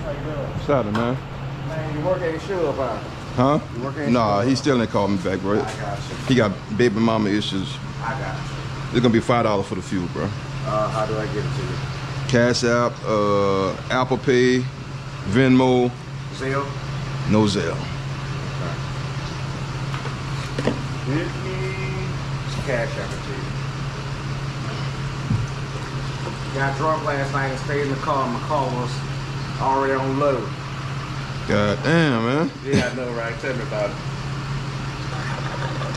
Saturday, man. Man, you work ain't sure about it. Huh? You work ain't Nah, sure. he still ain't called me back, bro. I got you. He got baby mama issues. I got you. It's gonna be $5 for the fuel, bro. How do I get it to you? Cash App, Apple Pay, Venmo, Zelle? no Zelle. Hit me. Cash App it to you. Got drunk last night and stayed in the car. My car was already on low. God damn, man. Yeah, I know, right? Tell me about it.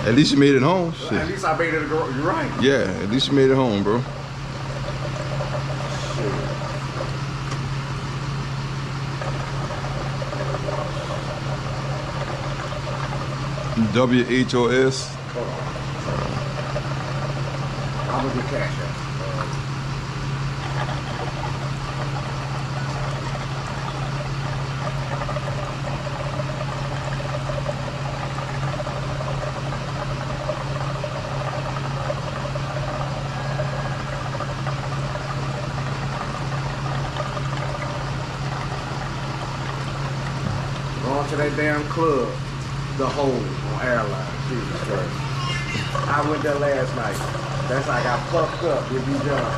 At least you made it home. Well, Shit. at least I made it. You're right. Yeah, at least you made it home, bro. WHOS. Hold on. I'm gonna do Cash App. Going to that damn club, the Hole on Airline. Jesus Christ. I went there last night. That's like I fucked up with you, John.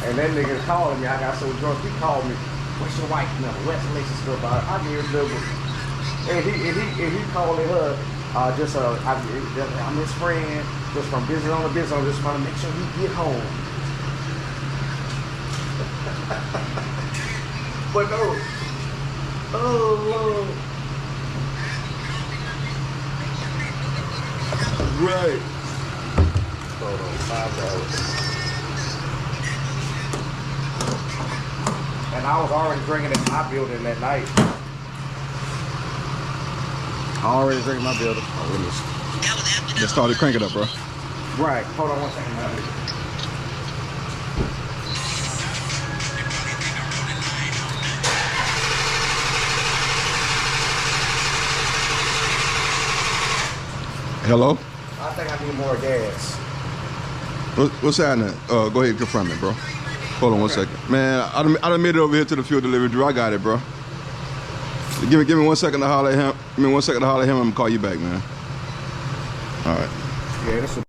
And that nigga calling me. I got so drunk. He called me. What's your wife's number? What's the relationship about? I gave him the number. And he calling her. I'm his friend. Just from business on to business. I'm just trying to make sure he get home. But no. Oh Lord. Right. Hold on, $5. And I was already drinking in my building that night. I already drinking my building. Oh, Just started cranking up, bro. right. Hold on one second. Hello? I think I need more gas. What's happening? Go ahead and confirm it, bro. Hold on one second. Man, I done made it over here to the fuel delivery, Drew. I got it, bro. Give me 1 second to holler at him. Give me 1 second to holler at him. I'm gonna call you back, man. All right. Yeah, this is